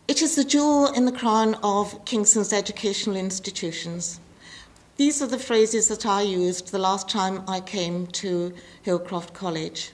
It is the jewel in the crown of Kingston's educational institutions. These are the phrases that I used the last time I came to Hillcroft College.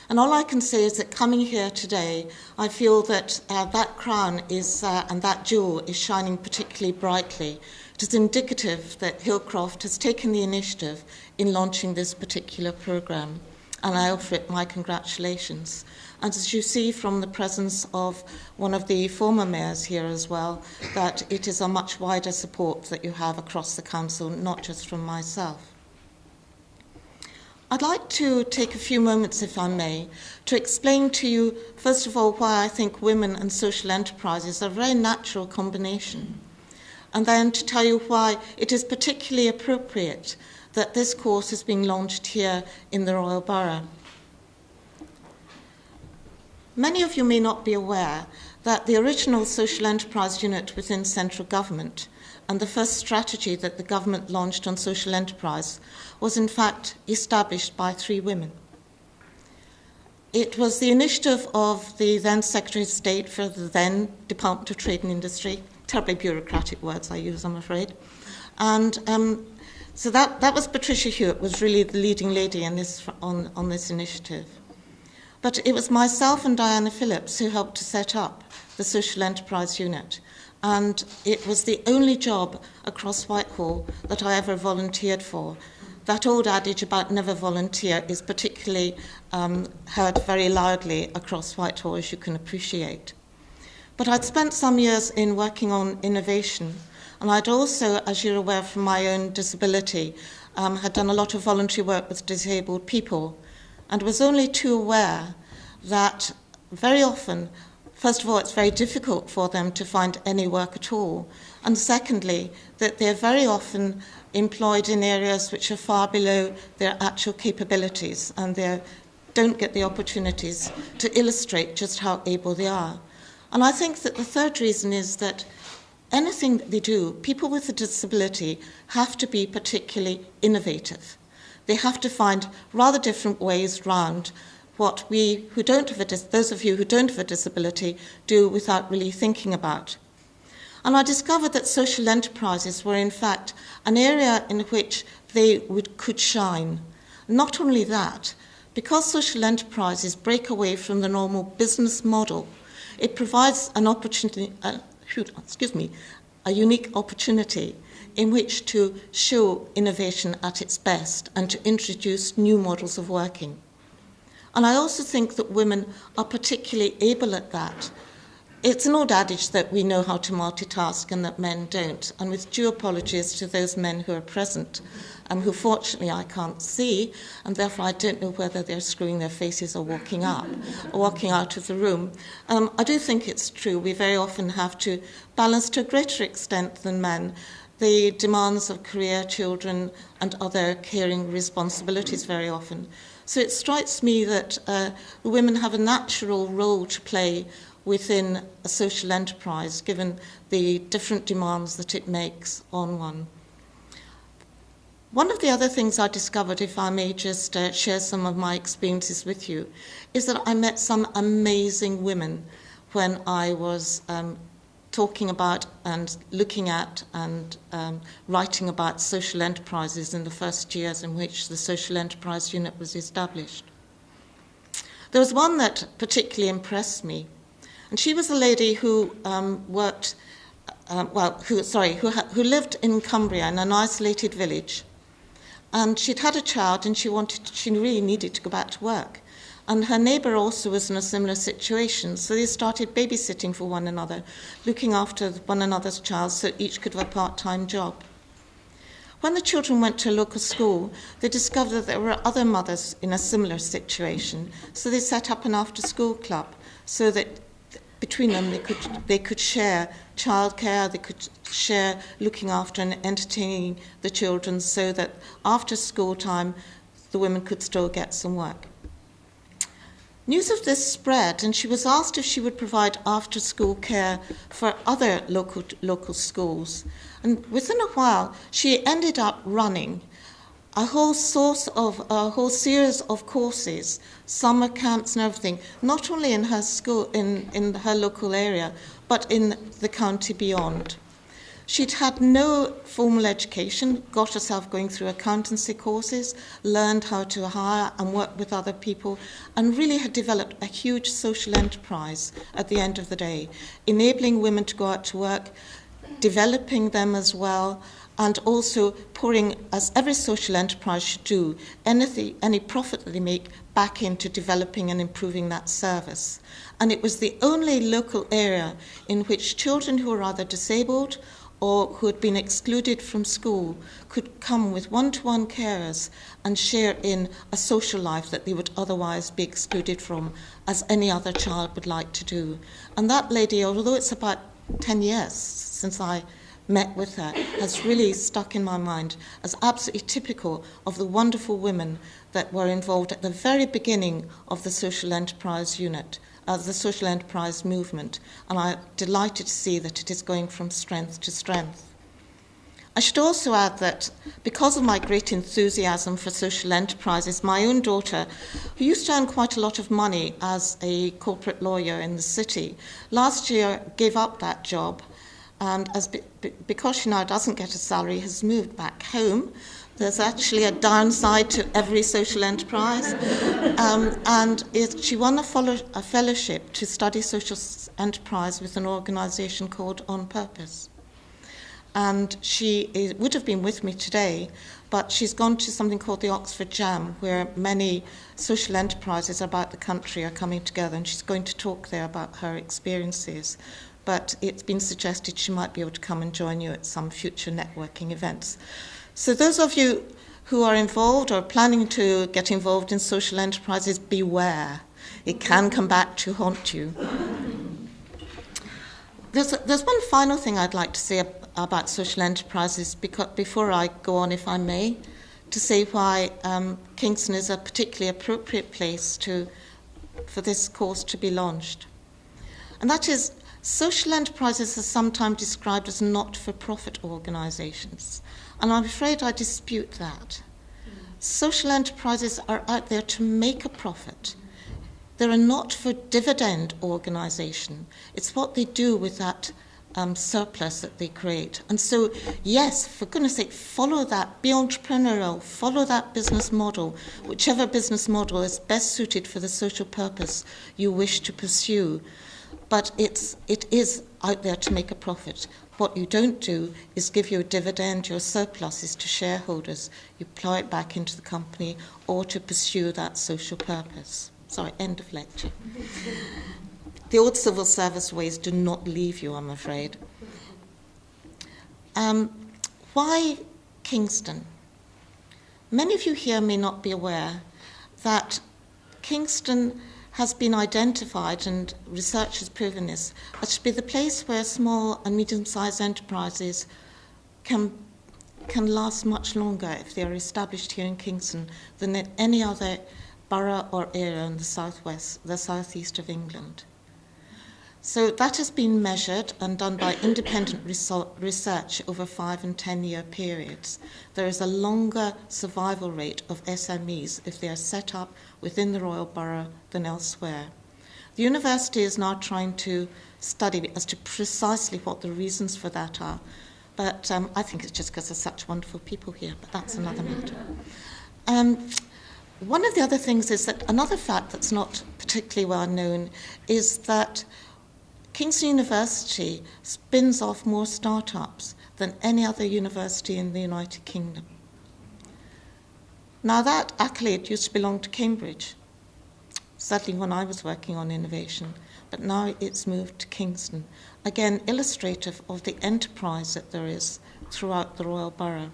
And all I can say is that coming here today, I feel that that crown is, and that jewel is shining particularly brightly. It is indicative that Hillcroft has taken the initiative in launching this particular programme, and I offer it my congratulations. And as you see from the presence of one of the former mayors here as well, that it is a much wider support that you have across the council, not just from myself. I'd like to take a few moments, if I may, to explain to you, first of all, why I think women and social enterprises are a very natural combination, and then to tell you why it is particularly appropriate that this course is being launched here in the Royal Borough. Many of you may not be aware that the original social enterprise unit within central government and the first strategy that the government launched on social enterprise was in fact established by 3 women. It was the initiative of the then Secretary of State for the then Department of Trade and Industry, terribly bureaucratic words I use, I'm afraid, and so that was Patricia Hewitt, was really the leading lady in this, on this initiative. But it was myself and Diana Phillips who helped to set up the social enterprise unit. And it was the only job across Whitehall that I ever volunteered for. That old adage about never volunteer is particularly heard very loudly across Whitehall, as you can appreciate. But I'd spent some years in working on innovation, and I'd also, as you're aware from my own disability, had done a lot of voluntary work with disabled people, and was only too aware that very often, first of all, it's very difficult for them to find any work at all, and secondly, that they're very often employed in areas which are far below their actual capabilities, and they don't get the opportunities to illustrate just how able they are. And I think that the third reason is that anything that they do, people with a disability have to be particularly innovative. They have to find rather different ways round what we who don't have those of you who don't have a disability do without really thinking about. And I discovered that social enterprises were in fact an area in which they could shine. Not only that, because social enterprises break away from the normal business model, it provides an opportunity, a unique opportunity in which to show innovation at its best and to introduce new models of working. And I also think that women are particularly able at that. It's an old adage that we know how to multitask and that men don't. And with due apologies to those men who are present, who fortunately I can't see, and therefore I don't know whether they're screwing their faces or walking out of the room. I do think it's true. We very often have to balance to a greater extent than men the demands of career, children, and other caring responsibilities very often. So it strikes me that women have a natural role to play within a social enterprise, given the different demands that it makes on one. One of the other things I discovered, if I may just share some of my experiences with you, is that I met some amazing women when I was talking about and looking at and writing about social enterprises in the first years in which the social enterprise unit was established. There was one that particularly impressed me, and she was a lady who who lived in Cumbria in an isolated village, and she'd had a child and she really needed to go back to work. And her neighbour also was in a similar situation, so they started babysitting for one another, looking after one another's child so each could have a part-time job. When the children went to a local school, they discovered that there were other mothers in a similar situation, so they set up an after-school club so that between them they could share childcare, they could share looking after and entertaining the children so that after school time the women could still get some work. News of this spread, and she was asked if she would provide after-school care for other local schools. And within a while, she ended up running a whole series of courses, summer camps and everything, not only in her school, in her local area, but in the county beyond. She'd had no formal education, got herself going through accountancy courses, learned how to hire and work with other people, and really had developed a huge social enterprise at the end of the day, enabling women to go out to work, developing them as well, and also pouring, as every social enterprise should do, any profit that they make back into developing and improving that service. And it was the only local area in which children who were either disabled or who had been excluded from school could come with one-to-one carers and share in a social life that they would otherwise be excluded from, as any other child would like to do. And that lady, although it's about 10 years since I met with her, has really stuck in my mind as absolutely typical of the wonderful women that were involved at the very beginning of the social enterprise unit, the social enterprise movement, and I'm delighted to see that it is going from strength to strength. I should also add that because of my great enthusiasm for social enterprises, my own daughter, who used to earn quite a lot of money as a corporate lawyer in the city, last year gave up that job, and because she now doesn't get a salary, has moved back home. There's actually a downside to every social enterprise. She won a fellowship to study social enterprise with an organisation called On Purpose. And she would have been with me today, but she's gone to something called the Oxford Jam, where many social enterprises about the country are coming together, and she's going to talk there about her experiences. But it's been suggested she might be able to come and join you at some future networking events. So those of you who are involved or planning to get involved in social enterprises, beware. It can come back to haunt you. There's one final thing I'd like to say about social enterprises before I go on, if I may, to say why Kingston is a particularly appropriate place for this course to be launched. And that is, social enterprises are sometimes described as not-for-profit organisations. And I'm afraid I dispute that. Social enterprises are out there to make a profit. They're a not-for-dividend organisation. It's what they do with that surplus that they create. And so, yes, for goodness sake, follow that. Be entrepreneurial. Follow that business model, whichever business model is best suited for the social purpose you wish to pursue. But it is out there to make a profit. What you don't do is give your dividend, your surpluses to shareholders. You plough it back into the company or to pursue that social purpose. Sorry, end of lecture. The old civil service ways do not leave you, I'm afraid. Why Kingston? Many of you here may not be aware that Kingston has been identified, and research has proven this, as to be the place where small and medium-sized enterprises can last much longer if they are established here in Kingston than in any other borough or area in the southeast of England. So that has been measured and done by independent research over 5 and 10 year periods. There is a longer survival rate of SMEs if they are set up within the Royal Borough than elsewhere. The university is now trying to study as to precisely what the reasons for that are, but I think it's just because there's such wonderful people here, but that's another matter. One of the other things is that another fact that's not particularly well known is that Kingston University spins off more startups than any other university in the United Kingdom. Now that accolade used to belong to Cambridge, certainly when I was working on innovation, but now it's moved to Kingston. Again, illustrative of the enterprise that there is throughout the Royal Borough.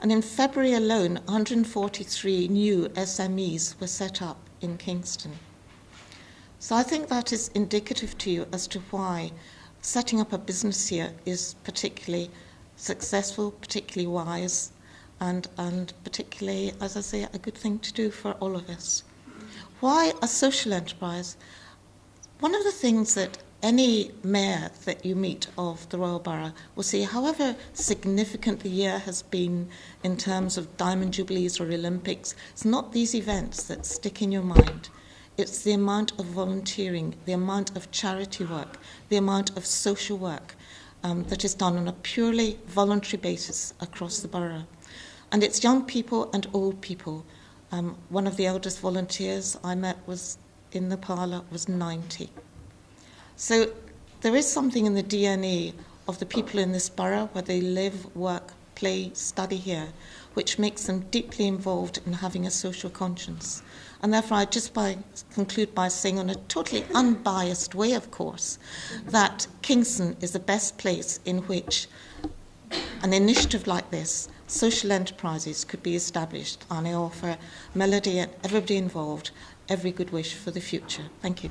And in February alone, 143 new SMEs were set up in Kingston. So I think that is indicative to you as to why setting up a business here is particularly successful, particularly wise, and particularly, as I say, a good thing to do for all of us. Why a social enterprise? One of the things that any mayor that you meet of the Royal Borough will say, however significant the year has been in terms of Diamond Jubilees or Olympics, it's not these events that stick in your mind. It's the amount of volunteering, the amount of charity work, the amount of social work that is done on a purely voluntary basis across the borough. And it's young people and old people. One of the eldest volunteers I met was in the parlour was 90. So there is something in the DNA of the people in this borough where they live, work, play, study here, which makes them deeply involved in having a social conscience. And therefore I just conclude by saying, in a totally unbiased way, of course, that Kingston is the best place in which an initiative like this, social enterprises, could be established. And I offer Melody and everybody involved every good wish for the future. Thank you.